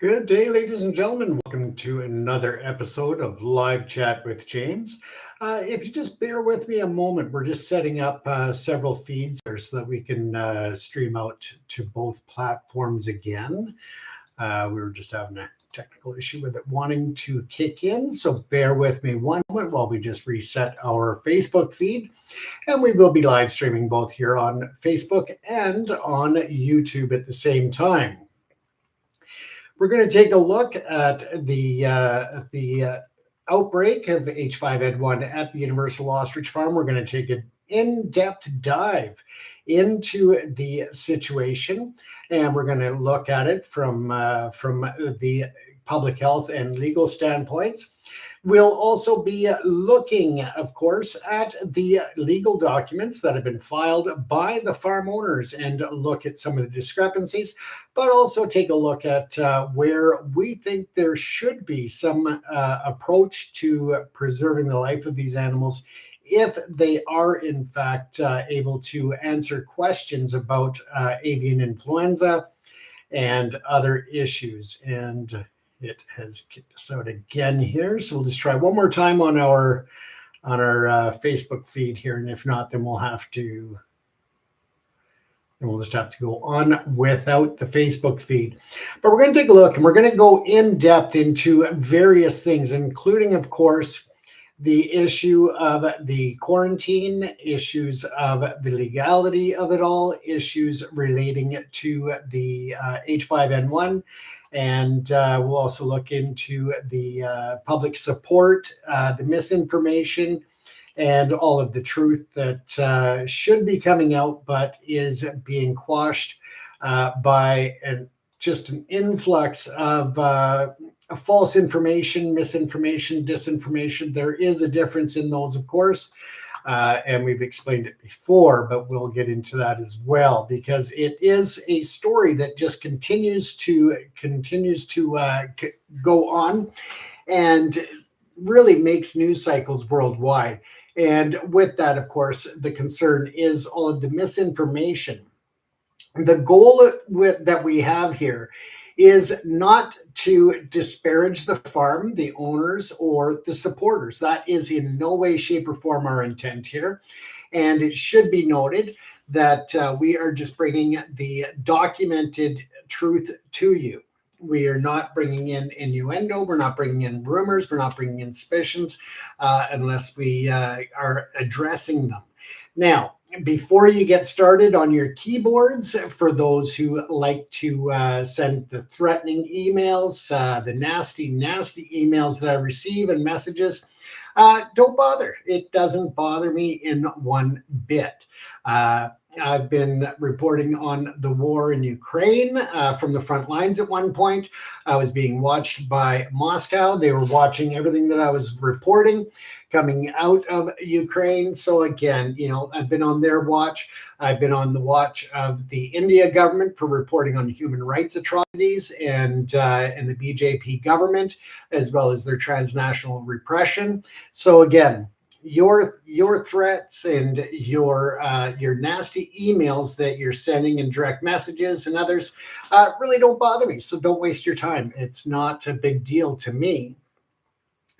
Good day, ladies and gentlemen. Welcome to another episode of Live Chat with James. If you just bear with me a moment, we're just setting up several feeds here so that we can stream out to both platforms again. We were just having a technical issue with it wanting to kick in, so bear with me one moment while we just reset our Facebook feed. And we will be live streaming both here on Facebook and on YouTube at the same time. We're going to take a look at the outbreak of H5N1 at the Universal Ostrich Farm. We're going to take an in-depth dive into the situation, and we're going to look at it from the public health and legal standpoints. We'll also be looking, of course, at the legal documents that have been filed by the farm owners and look at some of the discrepancies, but also take a look at where we think there should be some approach to preserving the life of these animals if they are, in fact, able to answer questions about avian influenza and other issues. And it has kicked us out again here, so we'll just try one more time on our Facebook feed here, and if not, then we'll just have to go on without the Facebook feed. But we're going to take a look, and we're going to go in depth into various things, including, of course, the issue of the quarantine, issues of the legality of it all, issues relating to the H5N1, and we'll also look into the public support, the misinformation, and all of the truth that should be coming out but is being quashed by just an influx of false information, misinformation, disinformation. There is a difference in those, of course, and we've explained it before, but we'll get into that as well, because it is a story that just continues to go on and really makes news cycles worldwide. And with that, of course, the concern is all of the misinformation. The goal that we have here is not to disparage the farm, the owners, or the supporters. That is in no way, shape, or form our intent here. And it should be noted that we are just bringing the documented truth to you. We are not bringing in innuendo. We're not bringing in rumors. We're not bringing in suspicions unless we are addressing them. Now, before you get started on your keyboards, for those who like to send the threatening emails, the nasty emails that I receive and messages, don't bother. It doesn't bother me in one bit. I've been reporting on the war in Ukraine from the front lines at one point. I was being watched by Moscow. They were watching everything that I was reporting coming out of Ukraine. So again, I've been on their watch. I've been on the watch of the India government for reporting on human rights atrocities and the BJP government, as well as their transnational repression. So again, your threats and your nasty emails that you're sending and direct messages and others really don't bother me. So don't waste your time. It's not a big deal to me.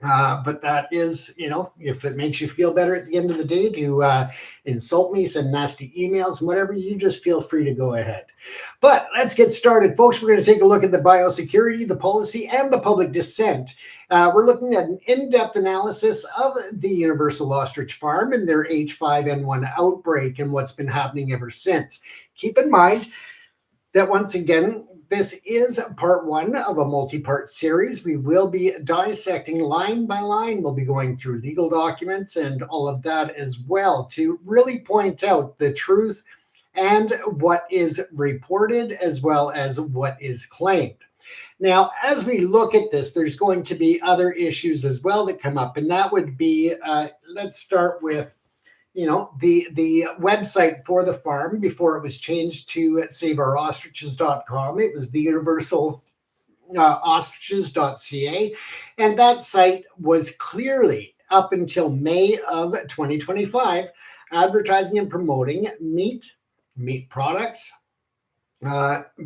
But that is, if it makes you feel better at the end of the day to insult me, send nasty emails and whatever, you just feel free to go ahead. But let's get started, folks. We're going to take a look at the biosecurity, the policy, and the public dissent. We're looking at an in-depth analysis of the Universal Ostrich Farm and their H5N1 outbreak and what's been happening ever since. Keep in mind that, once again, this is part one of a multi-part series. We will be dissecting line by line. We'll be going through legal documents and all of that as well to really point out the truth and what is reported as well as what is claimed. Now, as we look at this, there's going to be other issues as well that come up, and that would be, let's start with the website for the farm before it was changed to saveourostriches.com. It was the universal ostriches.ca. And that site was clearly, up until May of 2025, advertising and promoting meat products,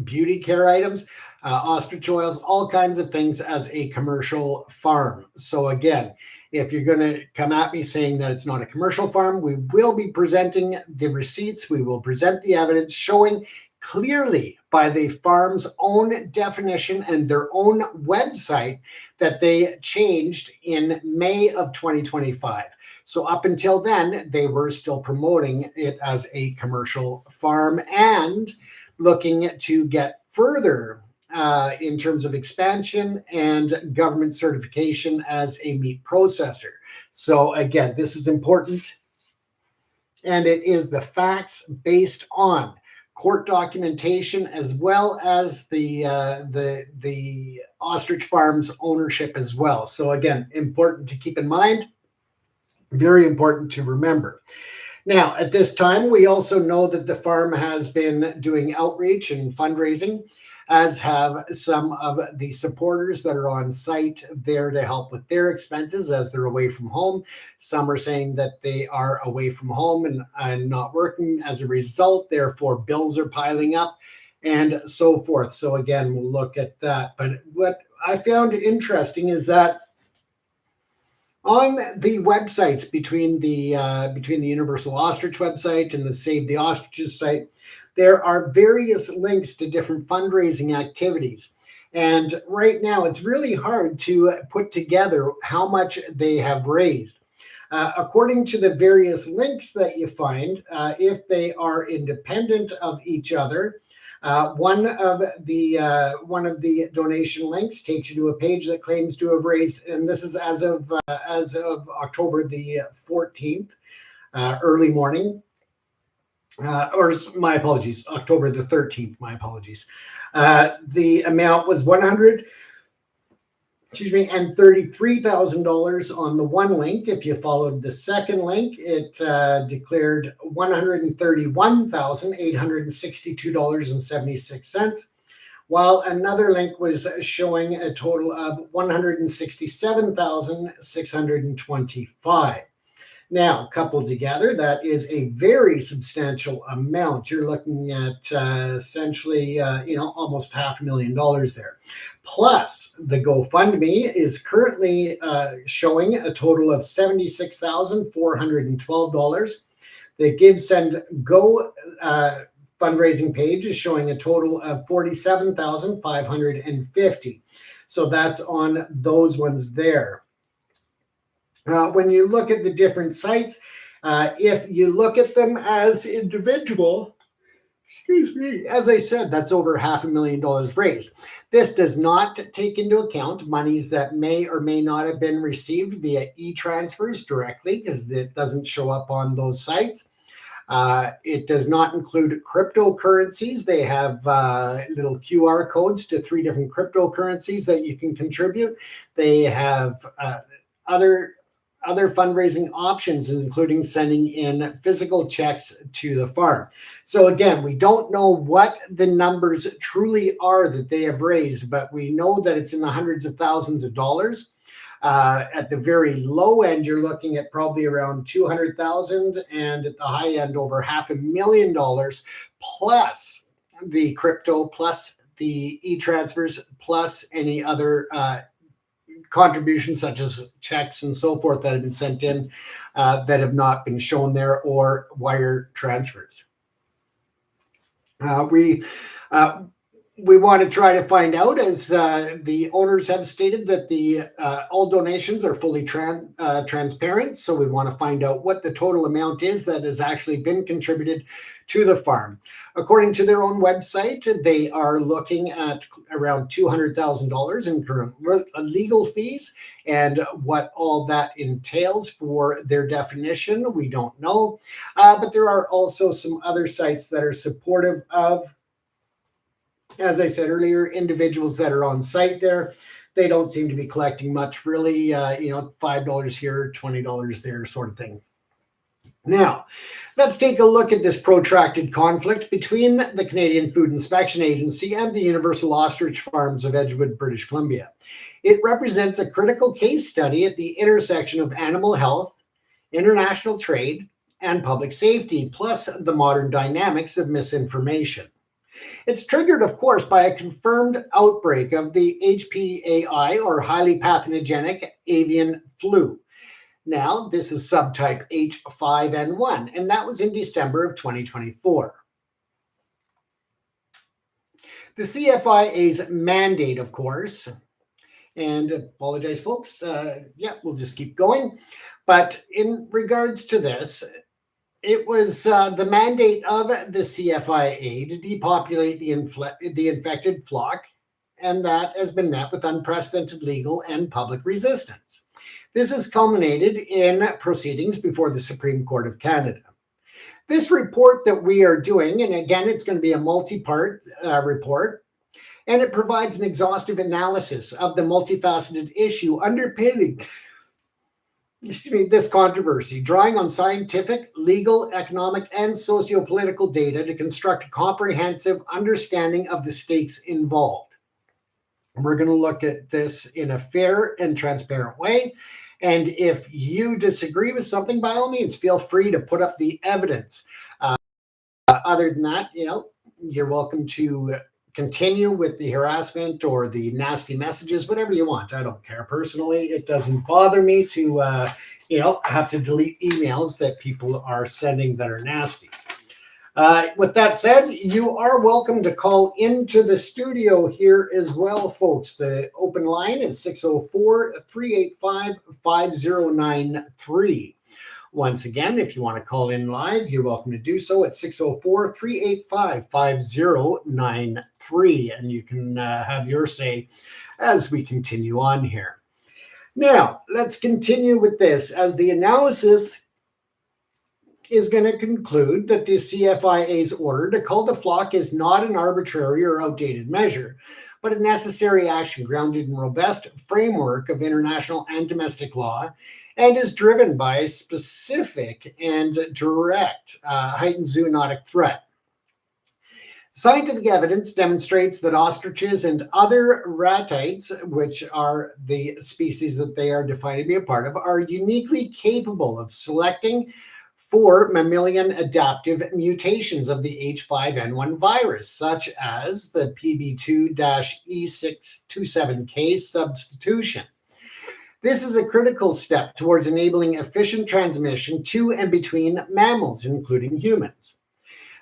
beauty care items, ostrich oils, all kinds of things as a commercial farm. So again, if you're going to come at me saying that it's not a commercial farm, we will be presenting the receipts. We will present the evidence showing clearly by the farm's own definition and their own website that they changed in May of 2025. So up until then, they were still promoting it as a commercial farm and looking to get further in terms of expansion and government certification as a meat processor. So again, this is important, and it is the facts based on court documentation as well as the Ostrich Farms ownership as well. So again, important to keep in mind, very important to remember. Now, at this time, we also know that the farm has been doing outreach and fundraising, as have some of the supporters that are on site there to help with their expenses as they're away from home. Some are saying that they are away from home and not working as a result, therefore bills are piling up and so forth. So again, we'll look at that. But what I found interesting is that on the websites between the Universal Ostrich website and the Save the Ostriches site, there are various links to different fundraising activities. And right now, it's really hard to put together how much they have raised. According to the various links that you find, if they are independent of each other, one of the donation links takes you to a page that claims to have raised, and this is as of October the 14th, early morning. Or my apologies, October the 13th. My apologies. The amount was $133,000 on the one link. If you followed the second link, it declared $131,862.76, while another link was showing a total of $167,625. Now, coupled together, that is a very substantial amount. You're looking at essentially, almost $500,000 there. Plus, the GoFundMe is currently showing a total of $76,412. The Give, Send, Go fundraising page is showing a total of $47,550. So that's on those ones there. When you look at the different sites, if you look at them as individual, as I said, that's over $500,000 raised. This does not take into account monies that may or may not have been received via e-transfers directly, because it doesn't show up on those sites. It does not include cryptocurrencies. They have little QR codes to 3 different cryptocurrencies that you can contribute. They have other fundraising options, including sending in physical checks to the farm. So again, we don't know what the numbers truly are that they have raised, but we know that it's in the hundreds of thousands of dollars. At the very low end, you're looking at probably around 200,000, and at the high end, over $500,000, plus the crypto, plus the e-transfers, plus any other contributions such as checks and so forth that have been sent in that have not been shown there, or wire transfers. We want to try to find out, as the owners have stated, that the all donations are fully transparent. So we want to find out what the total amount is that has actually been contributed to the farm. According to their own website, they are looking at around $200,000 in current legal fees, and what all that entails for their definition, we don't know. But there are also some other sites that are supportive of, as I said earlier, individuals that are on site there. They don't seem to be collecting much, really, $5 here, $20 there, sort of thing. Now, let's take a look at this protracted conflict between the Canadian Food Inspection Agency and the Universal Ostrich Farms of Edgewood, British Columbia. It represents a critical case study at the intersection of animal health, international trade, and public safety, plus the modern dynamics of misinformation. It's triggered, of course, by a confirmed outbreak of the HPAI, or highly pathogenic avian flu. Now, this is subtype H5N1, and that was in December of 2024. The CFIA's mandate, of course, and apologize, folks. We'll just keep going. But in regards to this, it was the mandate of the CFIA to depopulate the infected flock, and that has been met with unprecedented legal and public resistance. This has culminated in proceedings before the Supreme Court of Canada. This report that we are doing, and again, it's going to be a multi-part report, and it provides an exhaustive analysis of the multifaceted issue underpinning this controversy, drawing on scientific, legal, economic, and socio-political data to construct a comprehensive understanding of the stakes involved. We're going to look at this in a fair and transparent way. And if you disagree with something, by all means, feel free to put up the evidence. Other than that, you're welcome to continue with the harassment or the nasty messages, whatever you want. I don't care. Personally, it doesn't bother me to, have to delete emails that people are sending that are nasty. With that said, you are welcome to call into the studio here as well, folks. The open line is 604-385-5093. Once again, if you want to call in live, you're welcome to do so at 604-385-5093. And you can have your say as we continue on here. Now, let's continue with this, as the analysis is going to conclude that the CFIA's order to cull the flock is not an arbitrary or outdated measure, but a necessary action grounded in robust framework of international and domestic law, and is driven by a specific and direct heightened zoonotic threat. Scientific evidence demonstrates that ostriches and other ratites, which are the species that they are defined to be a part of, are uniquely capable of selecting for mammalian adaptive mutations of the H5N1 virus, such as the PB2-E627K substitution. This is a critical step towards enabling efficient transmission to and between mammals, including humans.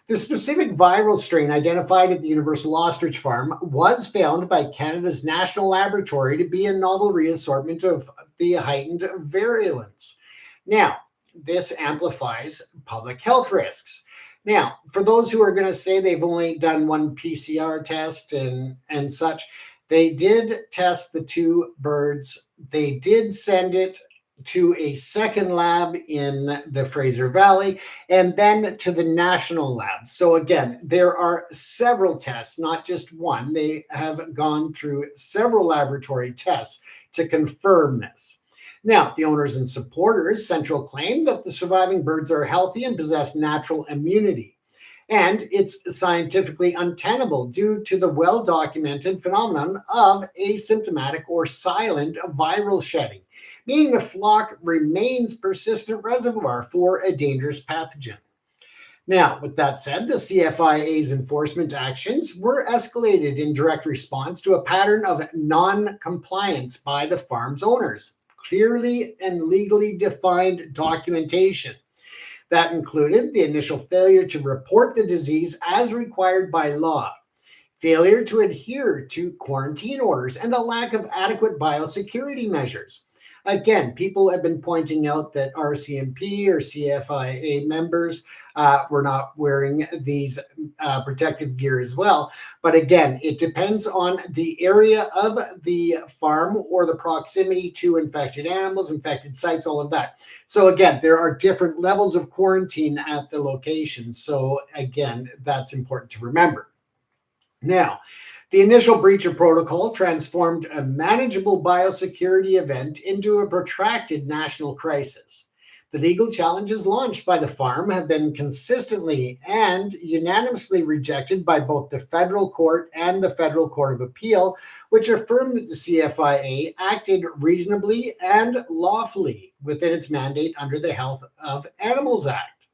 The specific viral strain identified at the Universal Ostrich Farm was found by Canada's National Laboratory to be a novel reassortment of the heightened virulence. Now, this amplifies public health risks. Now, for those who are going to say they've only done one PCR test and such, they did test the two birds. They did send it to a second lab in the Fraser Valley and then to the national lab. So again, there are several tests, not just one. They have gone through several laboratory tests to confirm this. Now, the owners and supporters' central claim that the surviving birds are healthy and possess natural immunity. And it's scientifically untenable due to the well-documented phenomenon of asymptomatic or silent viral shedding, meaning the flock remains persistent reservoir for a dangerous pathogen. Now, with that said, the CFIA's enforcement actions were escalated in direct response to a pattern of non-compliance by the farm's owners. Clearly and legally defined documentation. That included the initial failure to report the disease as required by law, failure to adhere to quarantine orders, and a lack of adequate biosecurity measures. Again, people have been pointing out that RCMP or CFIA members were not wearing these protective gear as well. But again, it depends on the area of the farm or the proximity to infected animals, infected sites, all of that. So again, there are different levels of quarantine at the location. So again, that's important to remember. Now, the initial breach of protocol transformed a manageable biosecurity event into a protracted national crisis. The legal challenges launched by the farm have been consistently and unanimously rejected by both the federal court and the Federal Court of Appeal, which affirmed that the CFIA acted reasonably and lawfully within its mandate under the Health of Animals Act.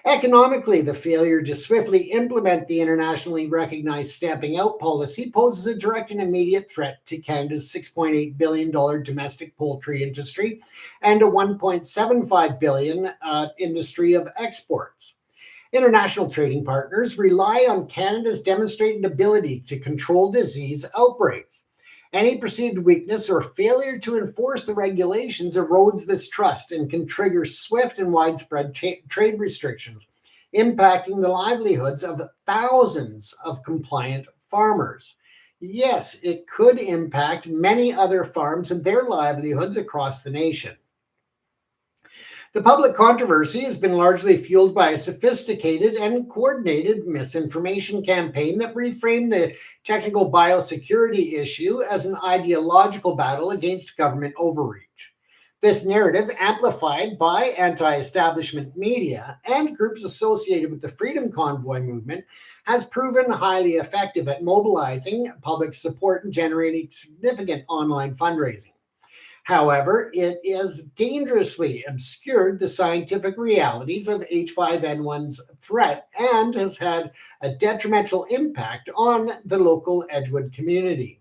Economically, the failure to swiftly implement the internationally recognized stamping out policy poses a direct and immediate threat to Canada's $6.8 billion domestic poultry industry and a $1.75 billion industry of exports. International trading partners rely on Canada's demonstrated ability to control disease outbreaks. Any perceived weakness or failure to enforce the regulations erodes this trust and can trigger swift and widespread trade restrictions, impacting the livelihoods of thousands of compliant farmers. Yes, it could impact many other farms and their livelihoods across the nation. The public controversy has been largely fueled by a sophisticated and coordinated misinformation campaign that reframed the technical biosecurity issue as an ideological battle against government overreach. This narrative, amplified by anti-establishment media and groups associated with the Freedom Convoy movement, has proven highly effective at mobilizing public support and generating significant online fundraising. However, it has dangerously obscured the scientific realities of H5N1's threat and has had a detrimental impact on the local Edgewood community.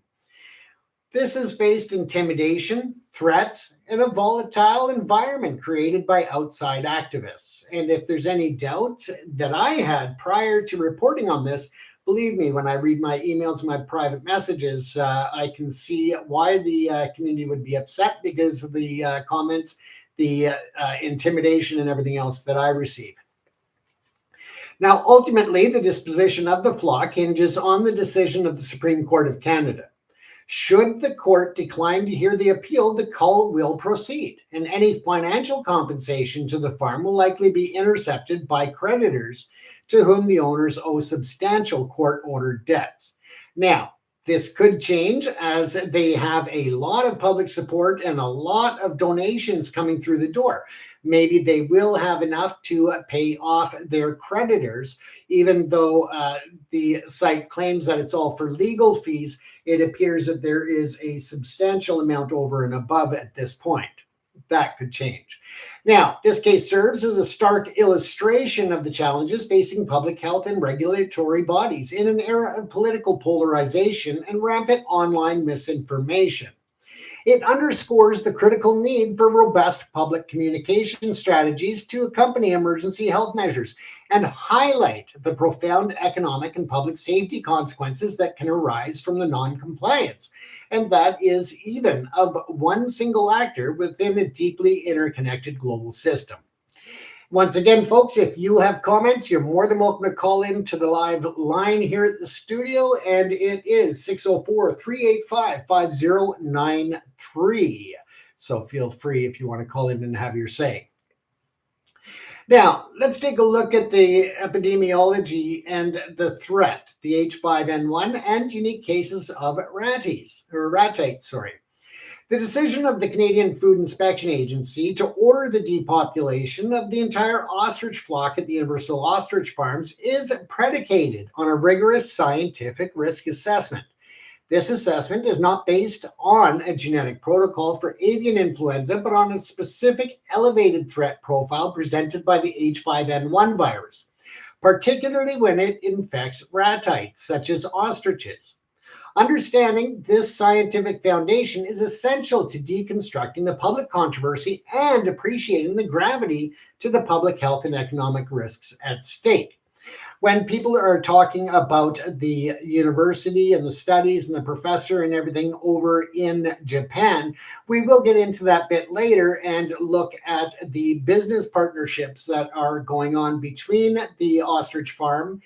This has faced intimidation, threats, and a volatile environment created by outside activists. And if there's any doubt that I had prior to reporting on this, believe me, when I read my emails and my private messages, I can see why the community would be upset because of the comments, the intimidation, and everything else that I receive. Now, ultimately, the disposition of the flock hinges on the decision of the Supreme Court of Canada. Should the court decline to hear the appeal, the call will proceed, and any financial compensation to the farm will likely be intercepted by creditors to whom the owners owe substantial court-ordered debts. Now, this could change as they have a lot of public support and a lot of donations coming through the door. Maybe they will have enough to pay off their creditors, even though the site claims that it's all for legal fees. It appears that there is a substantial amount over and above at this point. That could change. Now, this case serves as a stark illustration of the challenges facing public health and regulatory bodies in an era of political polarization and rampant online misinformation. It underscores the critical need for robust public communication strategies to accompany emergency health measures and highlight the profound economic and public safety consequences that can arise from the non-compliance. And that is even of one single actor within a deeply interconnected global system. Once again, folks, if you have comments, you're more than welcome to call in to the live line here at the studio, and it is 604-385-5093. So feel free if you want to call in and have your say. Now, let's take a look at the epidemiology and the threat, the H5N1 and unique cases of ratites. The decision of the Canadian Food Inspection Agency to order the depopulation of the entire ostrich flock at the Universal Ostrich Farms is predicated on a rigorous scientific risk assessment. This assessment is not based on a genetic protocol for avian influenza, but on a specific elevated threat profile presented by the H5N1 virus, particularly when it infects ratites, such as ostriches. Understanding this scientific foundation is essential to deconstructing the public controversy and appreciating the gravity to the public health and economic risks at stake. When people are talking about the university and the studies and the professor and everything over in Japan, we will get into that bit later and look at the business partnerships that are going on between the ostrich farm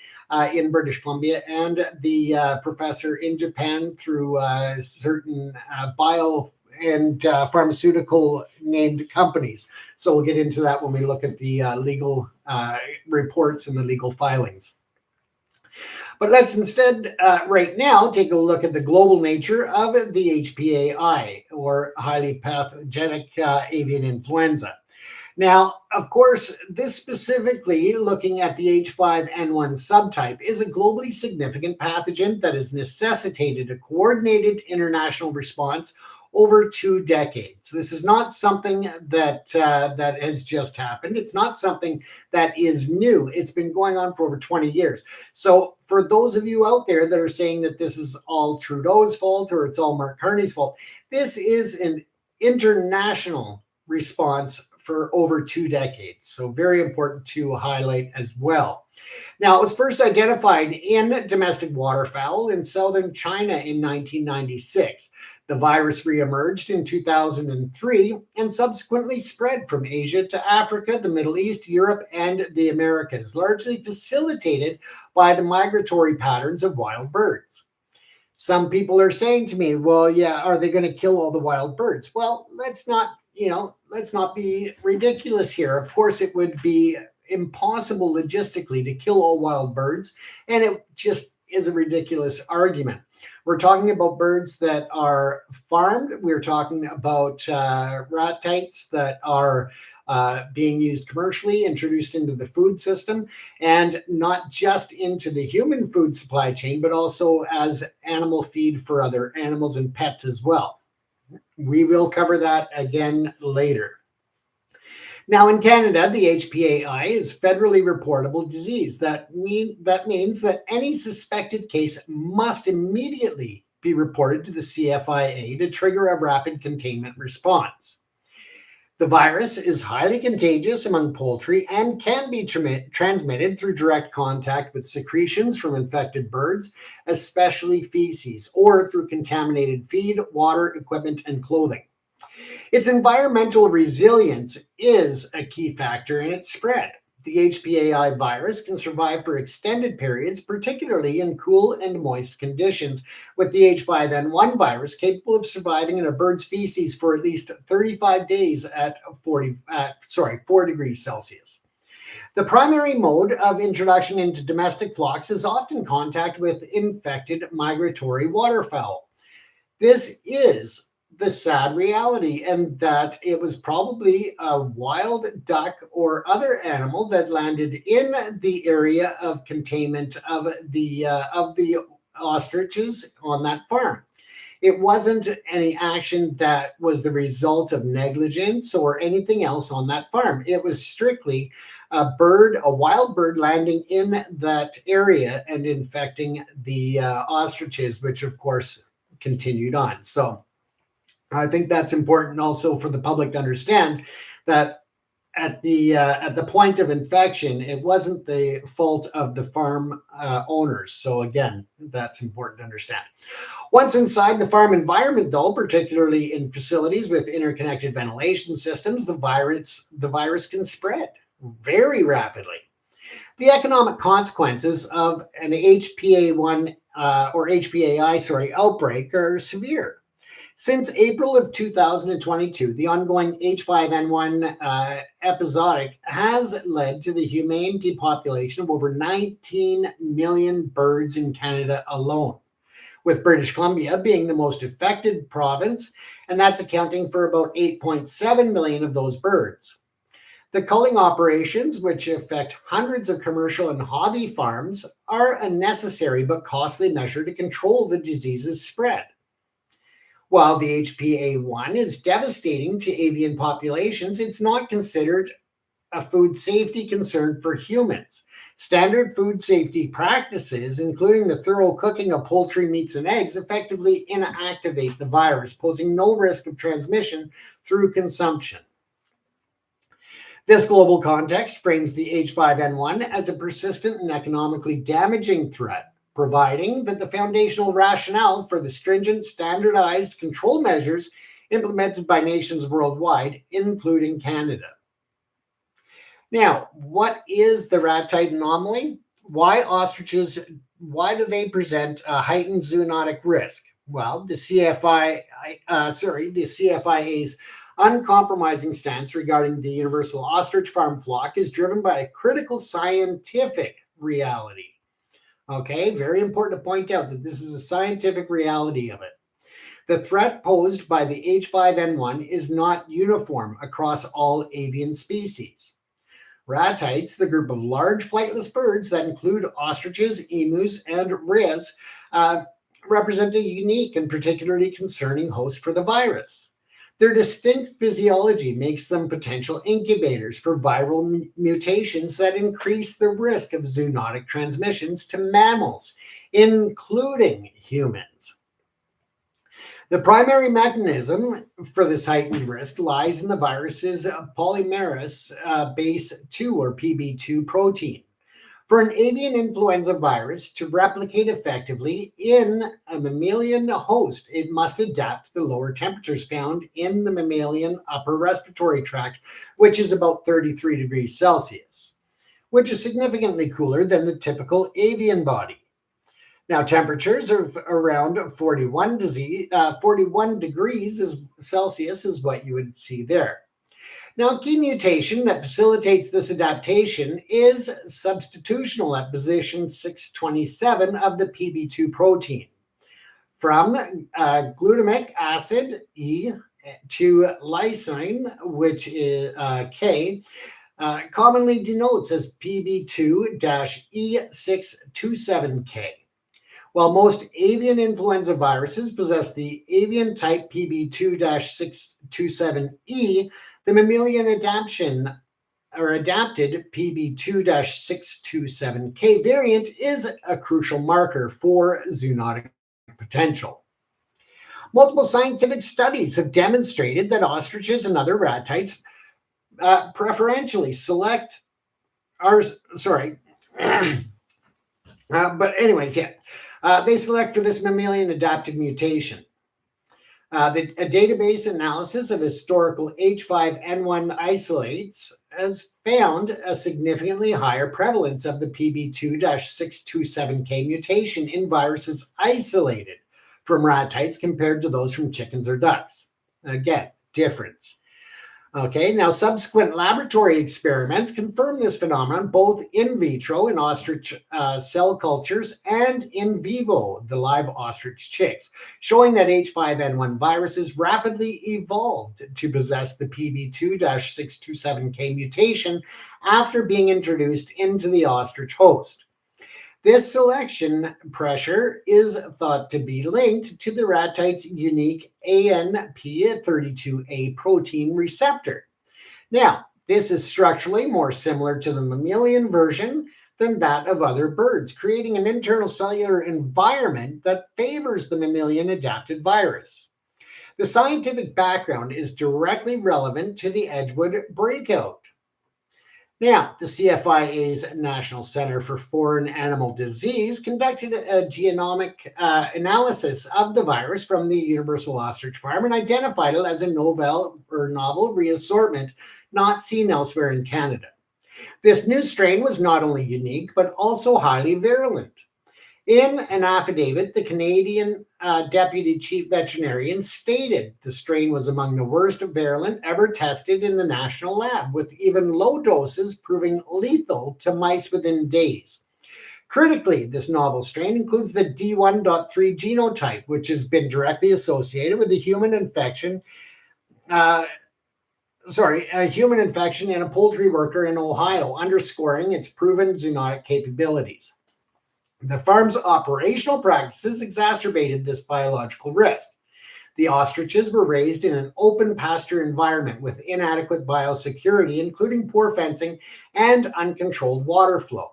in British Columbia and the professor in Japan through certain bio and pharmaceutical named companies. So we'll get into that when we look at the legal reports and the legal filings. But let's instead right now take a look at the global nature of the HPAI, or highly pathogenic avian influenza. Now, of course, this specifically looking at the H5N1 subtype is a globally significant pathogen that has necessitated a coordinated international response over 2 decades. This is not something that has just happened. It's not something that is new. It's been going on for over 20 years. So for those of you out there that are saying that this is all Trudeau's fault or it's all Mark Carney's fault, this is an international response for over 2 decades. So very important to highlight as well. Now, it was first identified in domestic waterfowl in southern China in 1996. The virus reemerged in 2003 and subsequently spread from Asia to Africa, the Middle East, Europe, and the Americas, largely facilitated by the migratory patterns of wild birds. Some people are saying to me, well, yeah, are they going to kill all the wild birds? Well, let's not be ridiculous here. Of course, it would be impossible logistically to kill all wild birds, and it just is a ridiculous argument. We're talking about birds that are farmed. We're talking about ratites that are being used commercially, introduced into the food system, and not just into the human food supply chain, but also as animal feed for other animals and pets as well. We will cover that again later. Now, in Canada, the HPAI is federally reportable disease. That means that any suspected case must immediately be reported to the CFIA to trigger a rapid containment response. The virus is highly contagious among poultry and can be transmitted through direct contact with secretions from infected birds, especially feces, or through contaminated feed, water, equipment, and clothing. Its environmental resilience is a key factor in its spread. The HPAI virus can survive for extended periods, particularly in cool and moist conditions, with the H5N1 virus capable of surviving in a bird's feces for at least 35 days at 4 degrees Celsius. The primary mode of introduction into domestic flocks is often contact with infected migratory waterfowl. This is the sad reality, and that it was probably a wild duck or other animal that landed in the area of containment of the ostriches on that farm. It wasn't any action that was the result of negligence or anything else on that farm. It was strictly a wild bird landing in that area and infecting the ostriches, which of course continued on. So I think that's important also for the public to understand that at the point of infection, it wasn't the fault of the farm owners. So again, that's important to understand. Once inside the farm environment, though, particularly in facilities with interconnected ventilation systems, the virus can spread very rapidly. The economic consequences of an HPA1 or HPAI outbreak are severe. Since April of 2022, the ongoing H5N1 episodic has led to the humane depopulation of over 19 million birds in Canada alone, with British Columbia being the most affected province, and that's accounting for about 8.7 million of those birds. The culling operations, which affect hundreds of commercial and hobby farms, are a necessary but costly measure to control the disease's spread. While the HPA1 is devastating to avian populations, it's not considered a food safety concern for humans. Standard food safety practices, including the thorough cooking of poultry meats and eggs, effectively inactivate the virus, posing no risk of transmission through consumption. This global context frames the H5N1 as a persistent and economically damaging threat, providing that the foundational rationale for the stringent standardized control measures implemented by nations worldwide, including Canada. Now, what is the ratite anomaly? Why do they present a heightened zoonotic risk? Well, the CFIA's uncompromising stance regarding the universal ostrich farm flock is driven by a critical scientific reality. Okay, very important to point out that this is a scientific reality of it. The threat posed by the H5N1 is not uniform across all avian species. Ratites, the group of large flightless birds that include ostriches, emus, and rheas, represent a unique and particularly concerning host for the virus. Their distinct physiology makes them potential incubators for viral mutations that increase the risk of zoonotic transmissions to mammals, including humans. The primary mechanism for this heightened risk lies in the virus's polymerase base 2 or PB2 protein. For an avian influenza virus to replicate effectively in a mammalian host, it must adapt to the lower temperatures found in the mammalian upper respiratory tract, which is about 33 degrees Celsius, which is significantly cooler than the typical avian body. Now, temperatures of around 41 degrees Celsius is what you would see there. Now, a key mutation that facilitates this adaptation is substitutional at position 627 of the PB2 protein. From glutamic acid, E, to lysine, which is K, commonly denotes as PB2-E627K. While most avian influenza viruses possess the avian type PB2-627E, the mammalian adapted PB2-627K variant is a crucial marker for zoonotic potential. Multiple scientific studies have demonstrated that ostriches and other ratites preferentially select they select for this mammalian adapted mutation. A database analysis of historical H5N1 isolates has found a significantly higher prevalence of the PB2-627K mutation in viruses isolated from ratites compared to those from chickens or ducks. Again, difference. Okay, now subsequent laboratory experiments confirm this phenomenon both in vitro in ostrich cell cultures and in vivo, the live ostrich chicks, showing that H5N1 viruses rapidly evolved to possess the PB2-627K mutation after being introduced into the ostrich host. This selection pressure is thought to be linked to the ratite's unique ANP32A protein receptor. Now, this is structurally more similar to the mammalian version than that of other birds, creating an internal cellular environment that favors the mammalian adapted virus. The scientific background is directly relevant to the Edgewood breakout. Now, the CFIA's National Center for Foreign Animal Disease conducted a genomic analysis of the virus from the Universal Ostrich Farm and identified it as a novel reassortment not seen elsewhere in Canada. This new strain was not only unique, but also highly virulent. In an affidavit, the Canadian Deputy Chief Veterinarian stated the strain was among the worst virulent ever tested in the national lab, with even low doses proving lethal to mice within days. Critically, this novel strain includes the D1.3 genotype, which has been directly associated with a human infection in a poultry worker in Ohio, underscoring its proven zoonotic capabilities. The farm's operational practices exacerbated this biological risk. The ostriches were raised in an open pasture environment with inadequate biosecurity, including poor fencing and uncontrolled water flow.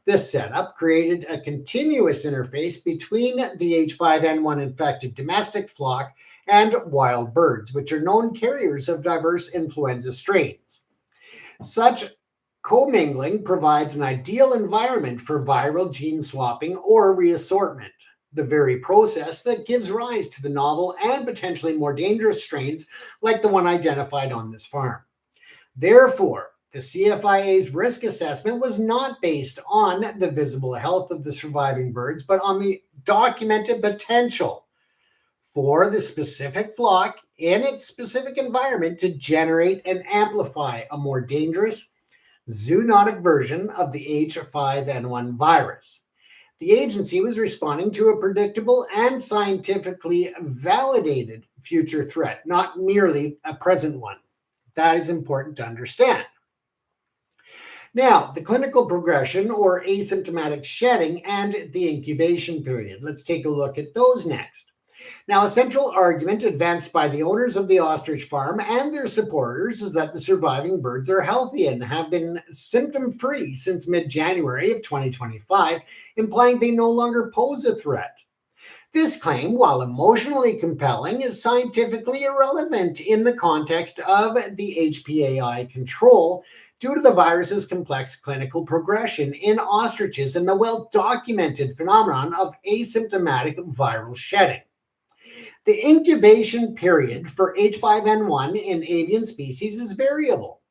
This setup created a continuous interface between the H5N1 infected domestic flock and wild birds, which are known carriers of diverse influenza strains. Such commingling provides an ideal environment for viral gene swapping or reassortment, the very process that gives rise to the novel and potentially more dangerous strains like the one identified on this farm. Therefore, the CFIA's risk assessment was not based on the visible health of the surviving birds, but on the documented potential for the specific flock in its specific environment to generate and amplify a more dangerous zoonotic version of the H5N1 virus. The agency was responding to a predictable and scientifically validated future threat, not merely a present one. That is important to understand. Now, the clinical progression or asymptomatic shedding and the incubation period. Let's take a look at those next. Now, a central argument advanced by the owners of the ostrich farm and their supporters is that the surviving birds are healthy and have been symptom-free since mid-January of 2025, implying they no longer pose a threat. This claim, while emotionally compelling, is scientifically irrelevant in the context of the HPAI control due to the virus's complex clinical progression in ostriches and the well-documented phenomenon of asymptomatic viral shedding. The incubation period for H5N1 in avian species is variable.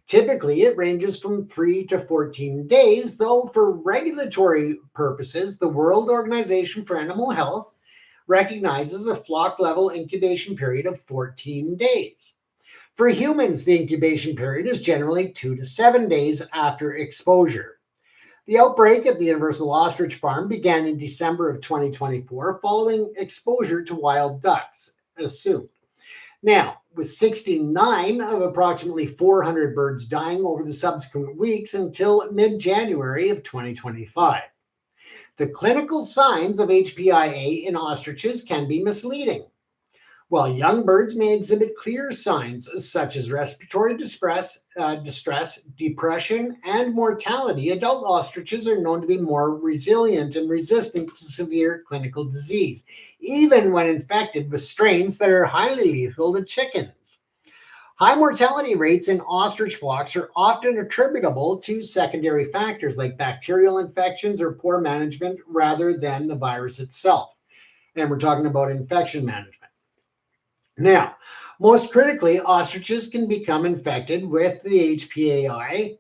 Typically, it ranges from 3 to 14 days, though for regulatory purposes, the World Organization for Animal Health recognizes a flock-level incubation period of 14 days. For humans, the incubation period is generally 2 to 7 days after exposure. The outbreak at the Universal Ostrich Farm began in December of 2024 following exposure to wild ducks, assumed. Now, with 69 of approximately 400 birds dying over the subsequent weeks until mid-January of 2025. The clinical signs of HPIA in ostriches can be misleading. While young birds may exhibit clear signs such as respiratory distress, depression, and mortality, adult ostriches are known to be more resilient and resistant to severe clinical disease, even when infected with strains that are highly lethal to chickens. High mortality rates in ostrich flocks are often attributable to secondary factors like bacterial infections or poor management rather than the virus itself. And we're talking about infection management. Now, most critically, ostriches can become infected with the HPAI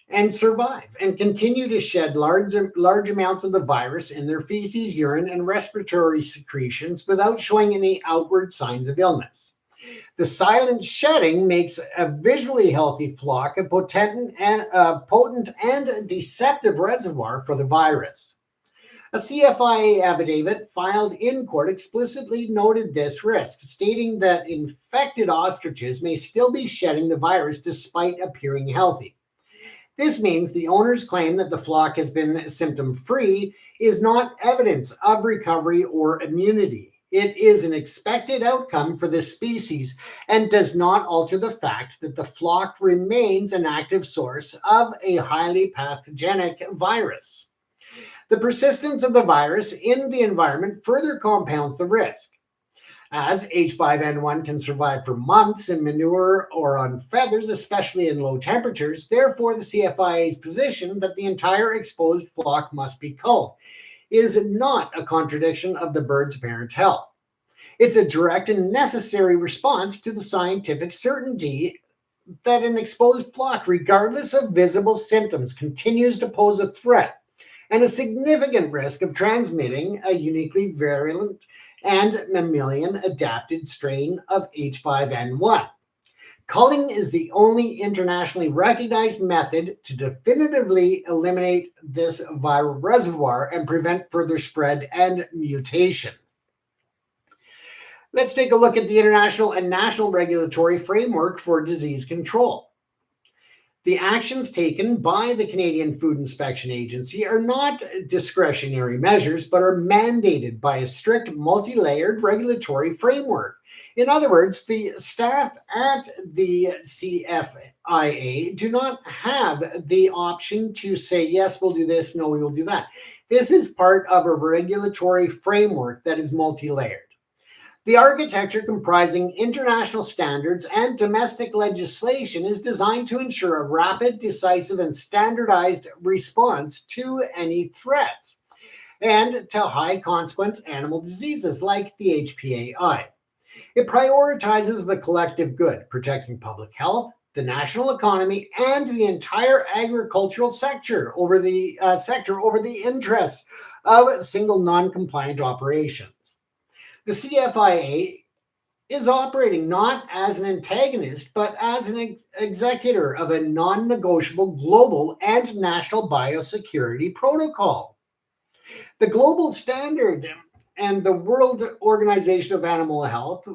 and survive and continue to shed large amounts of the virus in their feces, urine, and respiratory secretions without showing any outward signs of illness. The silent shedding makes a visually healthy flock a potent and deceptive reservoir for the virus. A CFIA affidavit filed in court explicitly noted this risk, stating that infected ostriches may still be shedding the virus despite appearing healthy. This means the owner's claim that the flock has been symptom-free is not evidence of recovery or immunity. It is an expected outcome for this species and does not alter the fact that the flock remains an active source of a highly pathogenic virus. The persistence of the virus in the environment further compounds the risk. As H5N1 can survive for months in manure or on feathers, especially in low temperatures, therefore the CFIA's position that the entire exposed flock must be culled is not a contradiction of the bird's apparent health. It's a direct and necessary response to the scientific certainty that an exposed flock, regardless of visible symptoms, continues to pose a threat and a significant risk of transmitting a uniquely virulent and mammalian adapted strain of H5N1. Culling is the only internationally recognized method to definitively eliminate this viral reservoir and prevent further spread and mutation. Let's take a look at the international and national regulatory framework for disease control. The actions taken by the Canadian Food Inspection Agency are not discretionary measures, but are mandated by a strict multi-layered regulatory framework. In other words, the staff at the CFIA do not have the option to say, yes, we'll do this, no, we will do that. This is part of a regulatory framework that is multi-layered. The architecture comprising international standards and domestic legislation is designed to ensure a rapid, decisive, and standardized response to any threats and to high-consequence animal diseases like the HPAI. It prioritizes the collective good, protecting public health, the national economy, and the entire agricultural sector over the interests of single non-compliant operations. The CFIA is operating not as an antagonist, but as an executor of a non-negotiable global and national biosecurity protocol. The global standard and the World Organization of Animal Health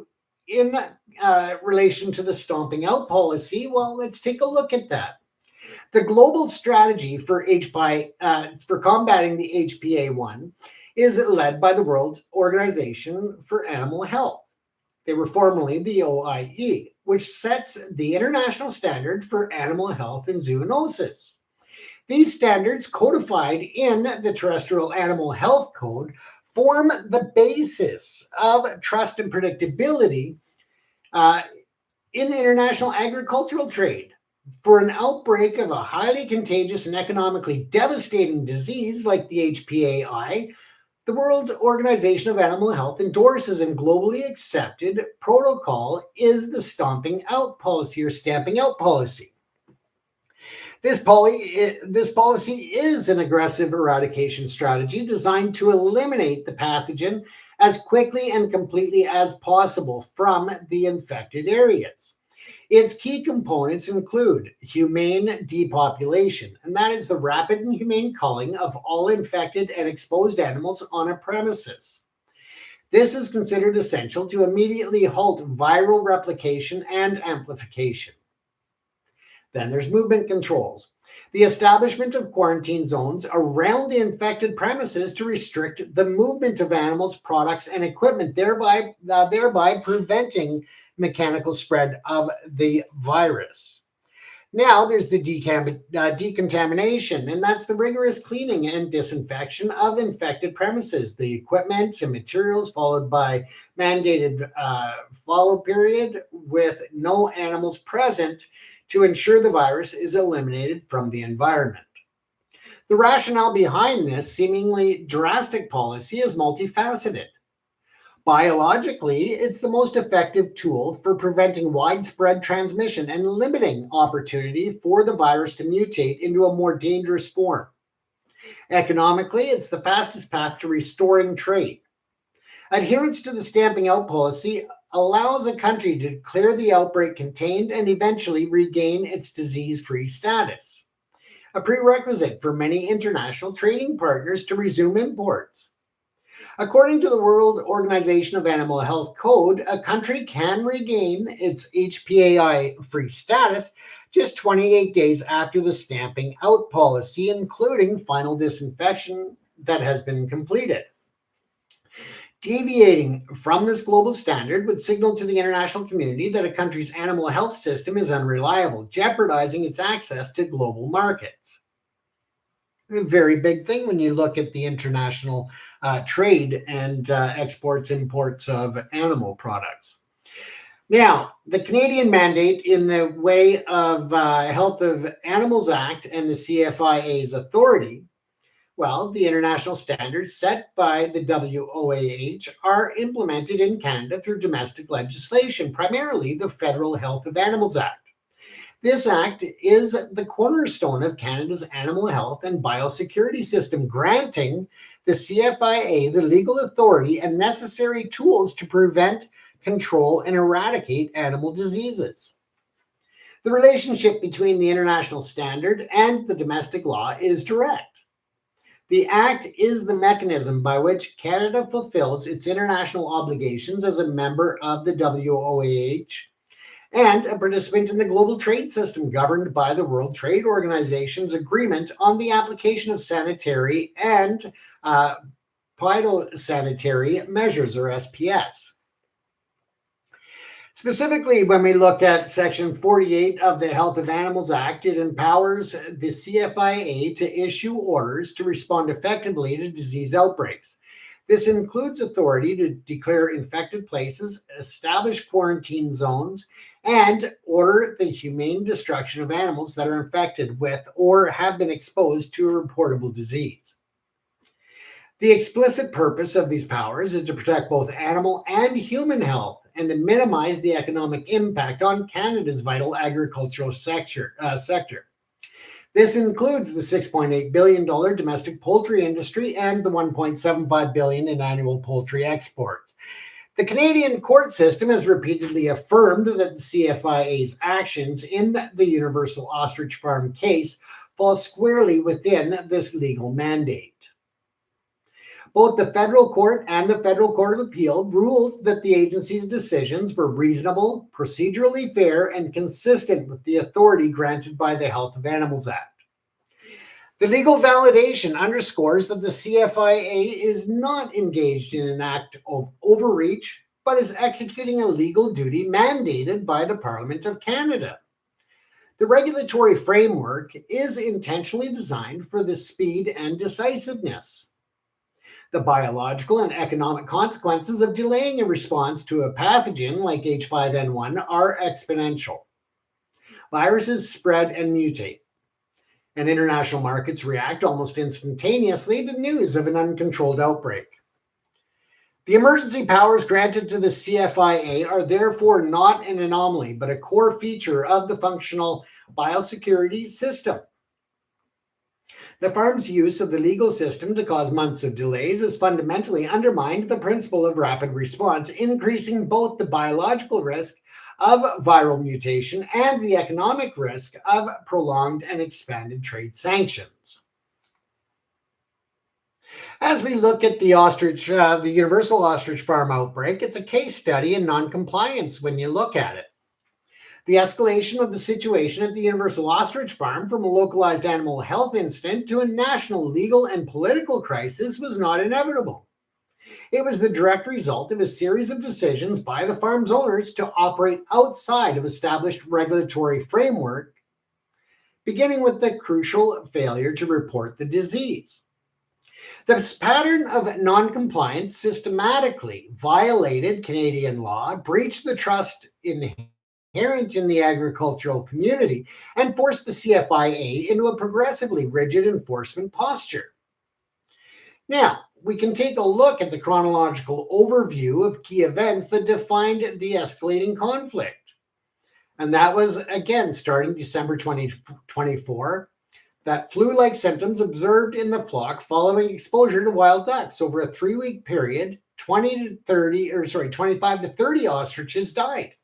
in relation to the stomping out policy, well, let's take a look at that. The global strategy for for combating the HPA1 is led by the World Organization for Animal Health. They were formerly the OIE, which sets the international standard for animal health and zoonosis. These standards, codified in the Terrestrial Animal Health Code, form the basis of trust and predictability uh, in international agricultural trade. For an outbreak of a highly contagious and economically devastating disease like the HPAI, the World Organization of Animal Health endorses and globally accepted protocol is the stomping out policy or stamping out policy. This policy is an aggressive eradication strategy designed to eliminate the pathogen as quickly and completely as possible from the infected areas. Its key components include humane depopulation, and that is the rapid and humane culling of all infected and exposed animals on a premises. This is considered essential to immediately halt viral replication and amplification. Then there's movement controls. The establishment of quarantine zones around the infected premises to restrict the movement of animals, products, and equipment, thereby preventing mechanical spread of the virus. Now there's the decontamination, and that's the rigorous cleaning and disinfection of infected premises, the equipment and materials, followed by mandated follow period with no animals present to ensure the virus is eliminated from the environment. The rationale behind this seemingly drastic policy is multifaceted. Biologically, it's the most effective tool for preventing widespread transmission and limiting opportunity for the virus to mutate into a more dangerous form. Economically, it's the fastest path to restoring trade. Adherence to the stamping out policy allows a country to declare the outbreak contained and eventually regain its disease-free status, a prerequisite for many international trading partners to resume imports. According to the World Organization of Animal Health Code, a country can regain its HPAI-free status just 28 days after the stamping out policy, including final disinfection that has been completed. Deviating from this global standard would signal to the international community that a country's animal health system is unreliable, jeopardizing its access to global markets. A very big thing when you look at the international trade and exports, imports of animal products. Now, the Canadian mandate in the way of Health of Animals Act and the CFIA's authority, well, the international standards set by the WOAH are implemented in Canada through domestic legislation, primarily the Federal Health of Animals Act. This act is the cornerstone of Canada's animal health and biosecurity system, granting the CFIA the legal authority and necessary tools to prevent, control, and eradicate animal diseases. The relationship between the international standard and the domestic law is direct. The Act is the mechanism by which Canada fulfills its international obligations as a member of the WOAH and a participant in the global trade system governed by the World Trade Organization's agreement on the application of sanitary and phytosanitary measures, or SPS. Specifically, when we look at Section 48 of the Health of Animals Act, it empowers the CFIA to issue orders to respond effectively to disease outbreaks. This includes authority to declare infected places, establish quarantine zones, and order the humane destruction of animals that are infected with or have been exposed to a reportable disease. The explicit purpose of these powers is to protect both animal and human health and to minimize the economic impact on Canada's vital agricultural sector. This includes the $6.8 billion domestic poultry industry and the $1.75 billion in annual poultry exports. The Canadian court system has repeatedly affirmed that the CFIA's actions in the Universal Ostrich Farm case fall squarely within this legal mandate. Both the federal court and the Federal Court of Appeal ruled that the agency's decisions were reasonable, procedurally fair, and consistent with the authority granted by the Health of Animals Act. The legal validation underscores that the CFIA is not engaged in an act of overreach, but is executing a legal duty mandated by the Parliament of Canada. The regulatory framework is intentionally designed for the speed and decisiveness. The biological and economic consequences of delaying a response to a pathogen like H5N1 are exponential. Viruses spread and mutate, and international markets react almost instantaneously to news of an uncontrolled outbreak. The emergency powers granted to the CFIA are therefore not an anomaly, but a core feature of the functional biosecurity system. The farm's use of the legal system to cause months of delays has fundamentally undermined the principle of rapid response, increasing both the biological risk of viral mutation and the economic risk of prolonged and expanded trade sanctions. As we look at the ostrich, the universal ostrich farm outbreak, it's a case study in noncompliance when you look at it. The escalation of the situation at the universal ostrich farm from a localized animal health incident to a national legal and political crisis was not inevitable. It was the direct result of a series of decisions by the farm's owners to operate outside of established regulatory framework, beginning with the crucial failure to report the disease. This pattern of noncompliance systematically violated Canadian law, breached the trust inherent in the agricultural community, and forced the CFIA into a progressively rigid enforcement posture. Now, we can take a look at the chronological overview of key events that defined the escalating conflict. And that was, again, starting December 2024, that flu-like symptoms observed in the flock following exposure to wild ducks. Over a 3-week period, 25 to 30 ostriches died.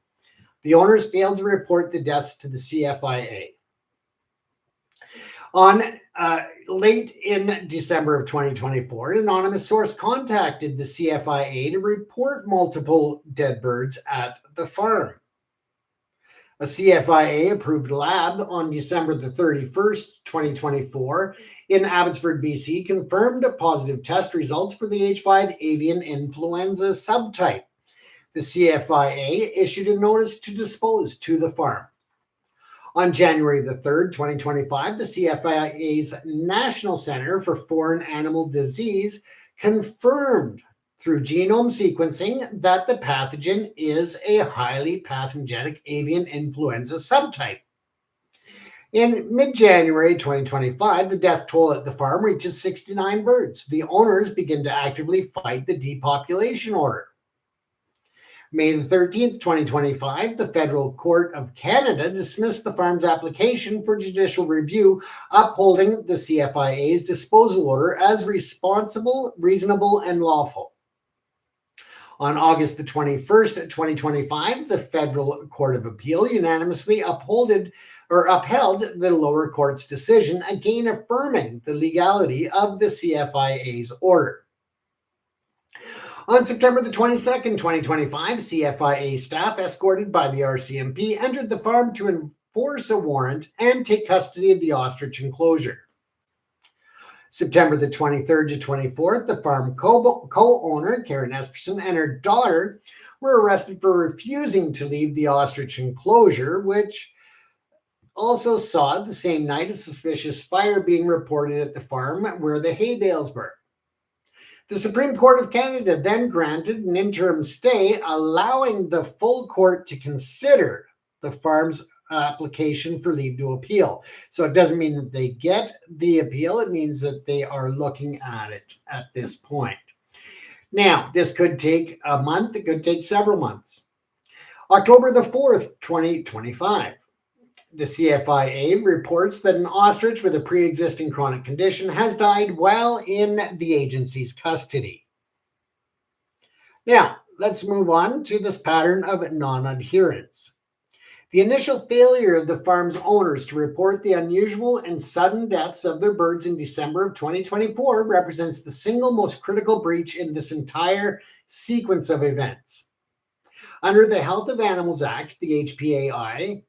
The owners failed to report the deaths to the CFIA. On late in December of 2024, an anonymous source contacted the CFIA to report multiple dead birds at the farm. A CFIA-approved lab on December the 31st, 2024, in Abbotsford, BC, confirmed positive test results for the H5 avian influenza subtype. The CFIA issued a notice to dispose to the farm. On January the 3rd, 2025, the CFIA's National Center for Foreign Animal Disease confirmed through genome sequencing that the pathogen is a highly pathogenic avian influenza subtype. In mid-January 2025, the death toll at the farm reaches 69 birds. The owners begin to actively fight the depopulation order. May the 13th, 2025, the Federal Court of Canada dismissed the farm's application for judicial review, upholding the CFIA's disposal order as responsible, reasonable, and lawful. On August the 21st, 2025, the Federal Court of Appeal unanimously upheld the lower court's decision, again affirming the legality of the CFIA's order. On September the 22nd, 2025, CFIA staff escorted by the RCMP entered the farm to enforce a warrant and take custody of the ostrich enclosure. September the 23rd to 24th, the farm co-owner, Karen Esperson, and her daughter were arrested for refusing to leave the ostrich enclosure, which also saw the same night a suspicious fire being reported at the farm where the hay bales were. The Supreme Court of Canada then granted an interim stay, allowing the full court to consider the farm's application for leave to appeal. So it doesn't mean that they get the appeal. It means that they are looking at it at this point. Now, this could take a month. It could take several months. October the 4th, 2025. The CFIA reports that an ostrich with a pre-existing chronic condition has died while in the agency's custody. Now, let's move on to this pattern of non-adherence. The initial failure of the farm's owners to report the unusual and sudden deaths of their birds in December of 2024 represents the single most critical breach in this entire sequence of events. Under the Health of Animals Act, the HPAI,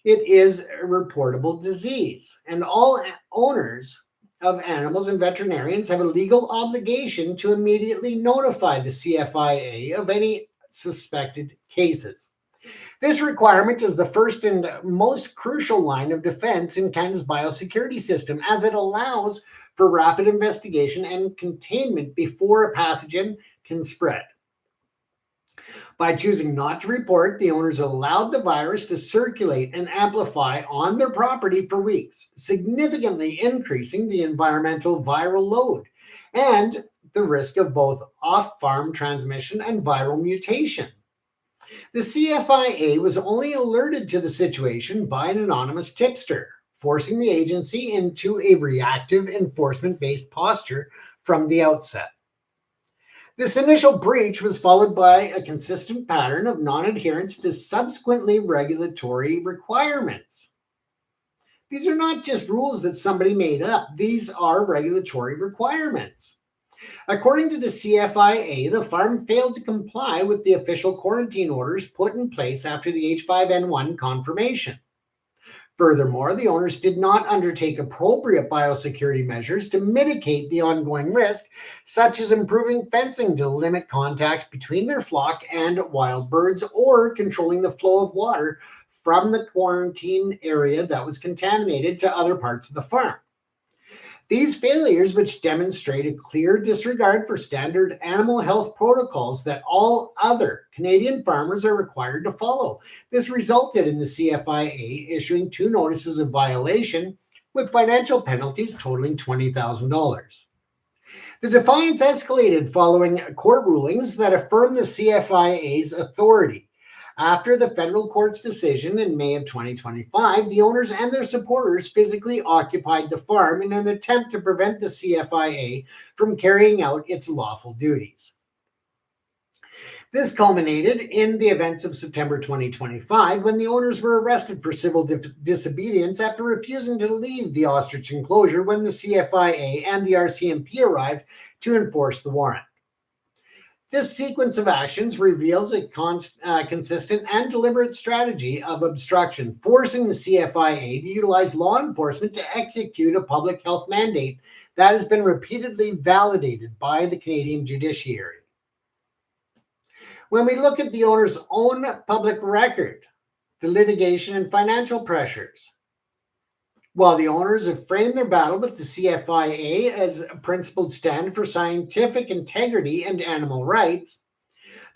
it is a reportable disease, and all owners of animals and veterinarians have a legal obligation to immediately notify the CFIA of any suspected cases. This requirement is the first and most crucial line of defense in Canada's biosecurity system, as it allows for rapid investigation and containment before a pathogen can spread. By choosing not to report, the owners allowed the virus to circulate and amplify on their property for weeks, significantly increasing the environmental viral load and the risk of both off-farm transmission and viral mutation. The CFIA was only alerted to the situation by an anonymous tipster, forcing the agency into a reactive enforcement-based posture from the outset. This initial breach was followed by a consistent pattern of non-adherence to subsequently regulatory requirements. These are not just rules that somebody made up. These are regulatory requirements. According to the CFIA, the farm failed to comply with the official quarantine orders put in place after the H5N1 confirmation. Furthermore, the owners did not undertake appropriate biosecurity measures to mitigate the ongoing risk, such as improving fencing to limit contact between their flock and wild birds, or controlling the flow of water from the quarantine area that was contaminated to other parts of the farm. These failures, which demonstrate a clear disregard for standard animal health protocols that all other Canadian farmers are required to follow. This resulted in the CFIA issuing 2 notices of violation with financial penalties totaling $20,000. The defiance escalated following court rulings that affirmed the CFIA's authority. After the federal court's decision in May of 2025, the owners and their supporters physically occupied the farm in an attempt to prevent the CFIA from carrying out its lawful duties. This culminated in the events of September 2025, when the owners were arrested for civil disobedience after refusing to leave the Ostrich enclosure when the CFIA and the RCMP arrived to enforce the warrant. This sequence of actions reveals a consistent and deliberate strategy of obstruction, forcing the CFIA to utilize law enforcement to execute a public health mandate that has been repeatedly validated by the Canadian judiciary. When we look at the owner's own public record, the litigation and financial pressures, while the owners have framed their battle with the CFIA as a principled stand for scientific integrity and animal rights,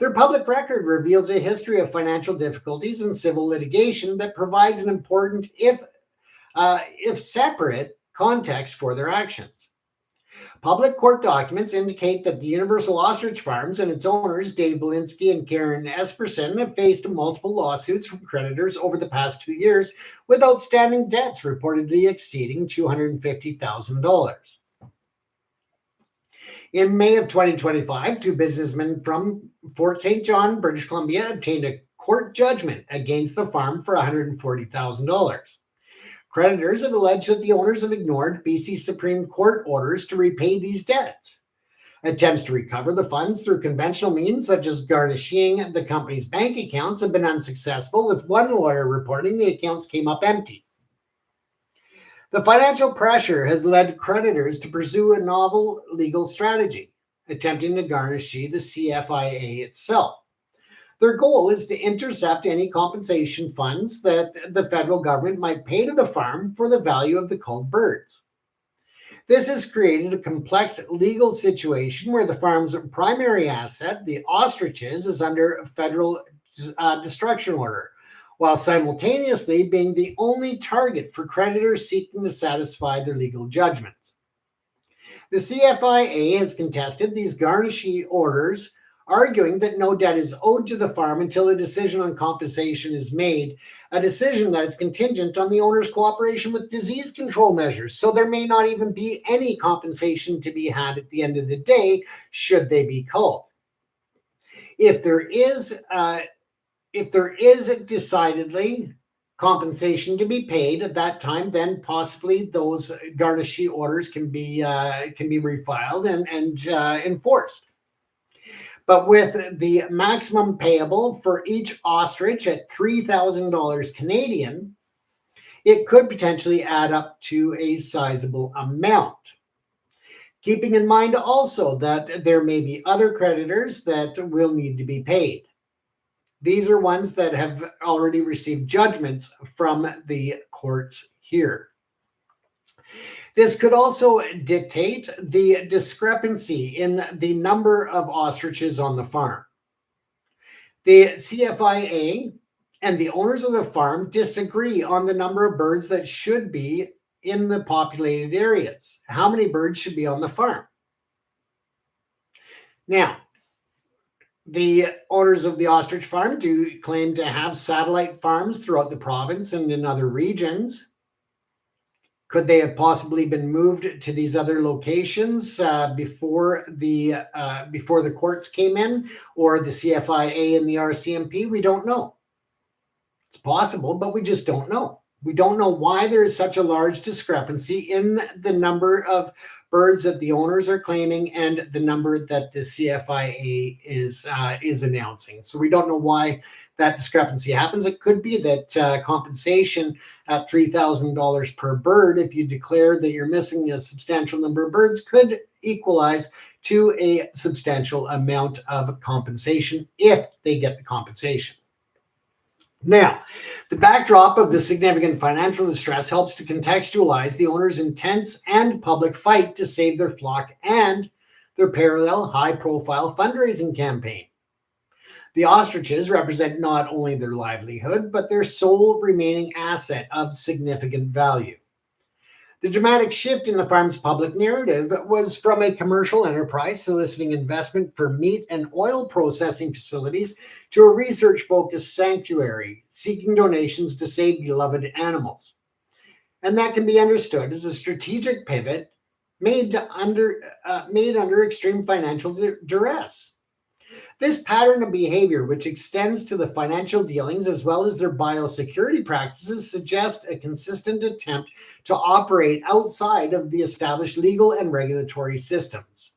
their public record reveals a history of financial difficulties and civil litigation that provides an important, if separate, context for their actions. Public court documents indicate that the Universal Ostrich Farms and its owners, Dave Belinsky and Karen Esperson, have faced multiple lawsuits from creditors over the past 2 years, with outstanding debts reportedly exceeding $250,000. In May of 2025, 2 businessmen from Fort St. John, British Columbia, obtained a court judgment against the farm for $140,000. Creditors have alleged that the owners have ignored BC Supreme Court orders to repay these debts. Attempts to recover the funds through conventional means, such as garnishing the company's bank accounts, have been unsuccessful, with one lawyer reporting the accounts came up empty. The financial pressure has led creditors to pursue a novel legal strategy, attempting to garnish the CFIA itself. Their goal is to intercept any compensation funds that the federal government might pay to the farm for the value of the culled birds. This has created a complex legal situation where the farm's primary asset, the ostriches, is under a federal destruction order, while simultaneously being the only target for creditors seeking to satisfy their legal judgments. The CFIA has contested these garnishee orders, arguing that no debt is owed to the farm until a decision on compensation is made, a decision that is contingent on the owner's cooperation with disease control measures. So there may not even be any compensation to be had at the end of the day, should they be culled. If there is if there is decidedly compensation to be paid at that time, then possibly those garnishee orders can be refiled and enforced. But with the maximum payable for each ostrich at $3,000 Canadian, it could potentially add up to a sizable amount. Keeping in mind also that there may be other creditors that will need to be paid. These are ones that have already received judgments from the courts here. This could also dictate the discrepancy in the number of ostriches on the farm. The CFIA and the owners of the farm disagree on the number of birds that should be in the populated areas. How many birds should be on the farm? Now, the owners of the ostrich farm do claim to have satellite farms throughout the province and in other regions. Could they have possibly been moved to these other locations before the courts came in, or the CFIA and the RCMP? We don't know. It's possible, but we just don't know. We don't know why there is such a large discrepancy in the number of birds that the owners are claiming and the number that the CFIA is announcing. So we don't know why that discrepancy happens. It could be that compensation at $3,000 per bird, if you declare that you're missing a substantial number of birds, could equalize to a substantial amount of compensation if they get the compensation. Now, the backdrop of the significant financial distress helps to contextualize the owners' intense and public fight to save their flock and their parallel high-profile fundraising campaign. The ostriches represent not only their livelihood, but their sole remaining asset of significant value. The dramatic shift in the farm's public narrative was from a commercial enterprise soliciting investment for meat and oil processing facilities to a research-focused sanctuary seeking donations to save beloved animals. And that can be understood as a strategic pivot made under extreme financial duress. This pattern of behavior, which extends to the financial dealings as well as their biosecurity practices, suggests a consistent attempt to operate outside of the established legal and regulatory systems.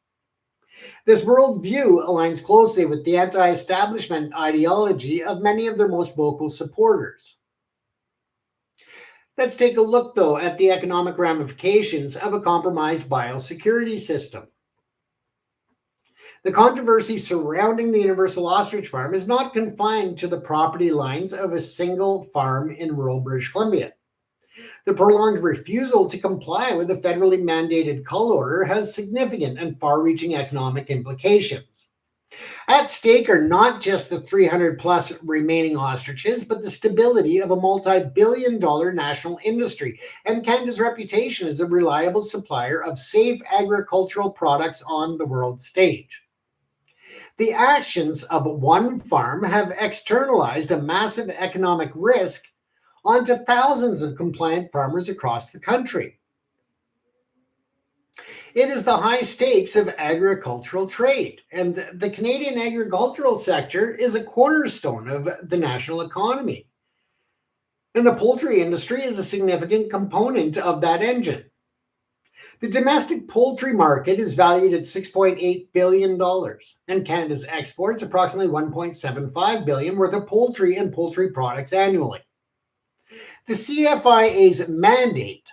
This worldview aligns closely with the anti-establishment ideology of many of their most vocal supporters. Let's take a look, though, at the economic ramifications of a compromised biosecurity system. The controversy surrounding the Universal Ostrich Farm is not confined to the property lines of a single farm in rural British Columbia. The prolonged refusal to comply with the federally mandated cull order has significant and far-reaching economic implications. At stake are not just the 300-plus remaining ostriches, but the stability of a multi-billion-dollar national industry and Canada's reputation as a reliable supplier of safe agricultural products on the world stage. The actions of one farm have externalized a massive economic risk onto thousands of compliant farmers across the country. It is the high stakes of agricultural trade, and the Canadian agricultural sector is a cornerstone of the national economy. And the poultry industry is a significant component of that engine. The domestic poultry market is valued at $6.8 billion, and Canada's exports approximately $1.75 billion worth of poultry and poultry products annually. The CFIA's mandate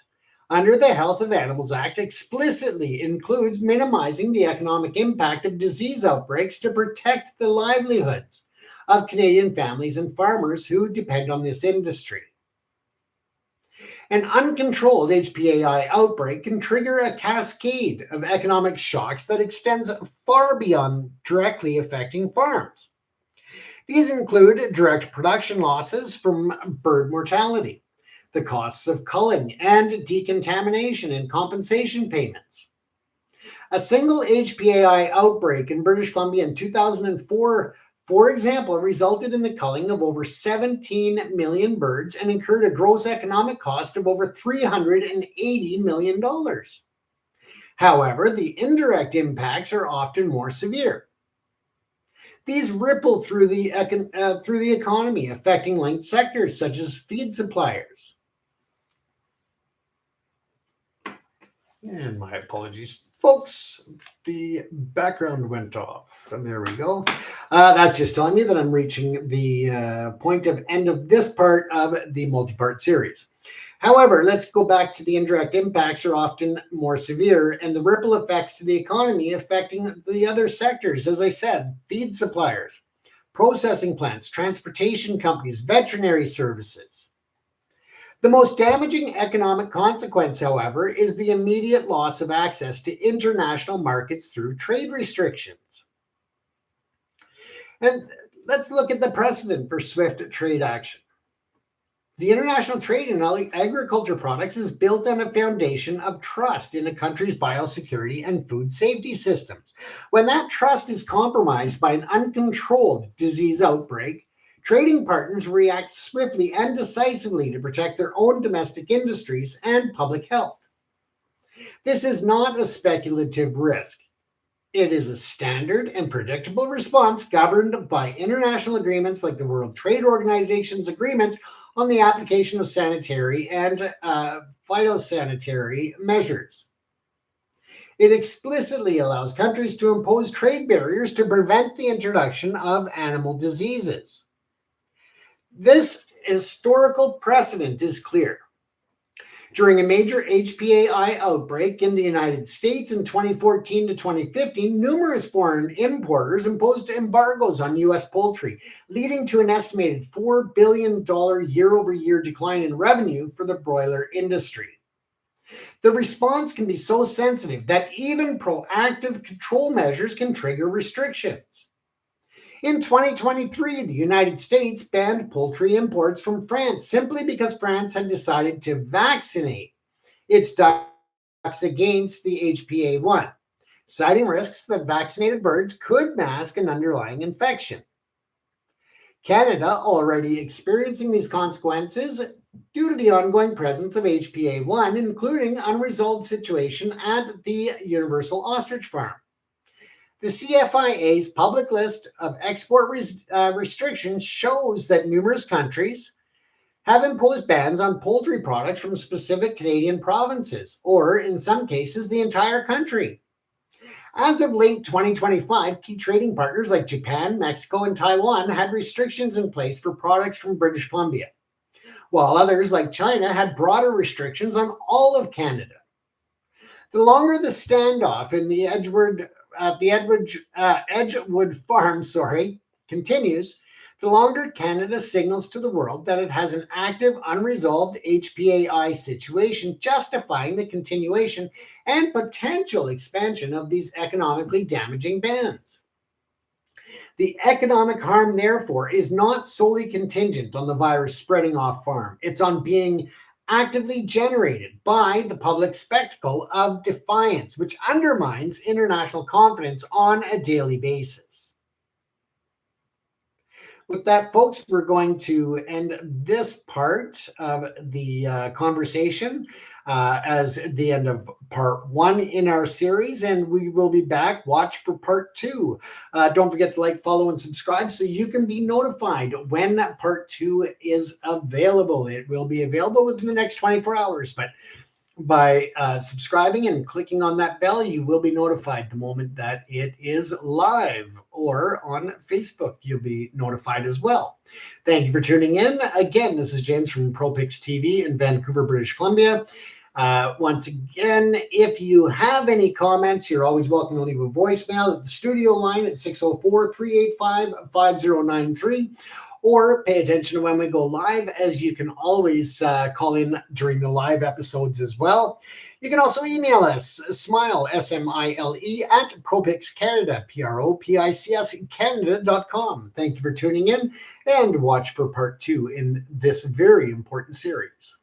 under the Health of Animals Act explicitly includes minimizing the economic impact of disease outbreaks to protect the livelihoods of Canadian families and farmers who depend on this industry. An uncontrolled HPAI outbreak can trigger a cascade of economic shocks that extends far beyond directly affecting farms. These include direct production losses from bird mortality, the costs of culling and decontamination and compensation payments. A single HPAI outbreak in British Columbia in 2004, for example, resulted in the culling of over 17 million birds and incurred a gross economic cost of over $380 million. However, the indirect impacts are often more severe. These ripple through the economy, affecting linked sectors such as feed suppliers. And my apologies, folks. The background went off. And there we go. That's just telling me that I'm reaching the point of end of this part of the multi-part series. However, let's go back to the indirect impacts are often more severe, and the ripple effects to the economy affecting the other sectors, as I said, feed suppliers, processing plants, transportation companies, veterinary services. The most damaging economic consequence, however, is the immediate loss of access to international markets through trade restrictions. And let's look at the precedent for swift trade action. The international trade in agriculture products is built on a foundation of trust in a country's biosecurity and food safety systems. When that trust is compromised by an uncontrolled disease outbreak, trading partners react swiftly and decisively to protect their own domestic industries and public health. This is not a speculative risk. It is a standard and predictable response governed by international agreements like the World Trade Organization's agreement on the application of sanitary and phytosanitary measures. It explicitly allows countries to impose trade barriers to prevent the introduction of animal diseases. This historical precedent is clear. During a major HPAI outbreak in the United States in 2014 to 2015, numerous foreign importers imposed embargoes on U.S. poultry, leading to an estimated $4 billion year-over-year decline in revenue for the broiler industry. The response can be so sensitive that even proactive control measures can trigger restrictions. In 2023, the United States banned poultry imports from France simply because France had decided to vaccinate its ducks against the HPA1, citing risks that vaccinated birds could mask an underlying infection. Canada, already experiencing these consequences due to the ongoing presence of HPA1, including unresolved situation at the Universal Ostrich Farm. The CFIA's public list of export restrictions shows that numerous countries have imposed bans on poultry products from specific Canadian provinces, or in some cases, the entire country. As of late 2025, key trading partners like Japan, Mexico, and Taiwan had restrictions in place for products from British Columbia, while others like China had broader restrictions on all of Canada. The longer the standoff in the Edgewood Farm, continues, the longer Canada signals to the world that it has an active, unresolved HPAI situation, justifying the continuation and potential expansion of these economically damaging bans. The economic harm, therefore, is not solely contingent on the virus spreading off farm. It's on being actively generated by the public spectacle of defiance, which undermines international confidence on a daily basis. With that, folks, we're going to end this part of the conversation as the end of part 1 in our series, and we will be back. Watch for part 2. Don't forget to like, follow, and subscribe so you can be notified when part 2 is available. It will be available within the next 24 hours, but by subscribing and clicking on that bell, you will be notified the moment that it is live, or on Facebook, you'll be notified as well. Thank you for tuning in. Again, this is James from ProPix TV in Vancouver, British Columbia. Once again, if you have any comments, you're always welcome to leave a voicemail at the studio line at 604-385-5093. Or pay attention to when we go live, as you can always call in during the live episodes as well. You can also email us, smile, S-M-I-L-E, at ProPix Canada, P-R-O-P-I-C-S, Canada.com. Thank you for tuning in, and watch for part 2 in this very important series.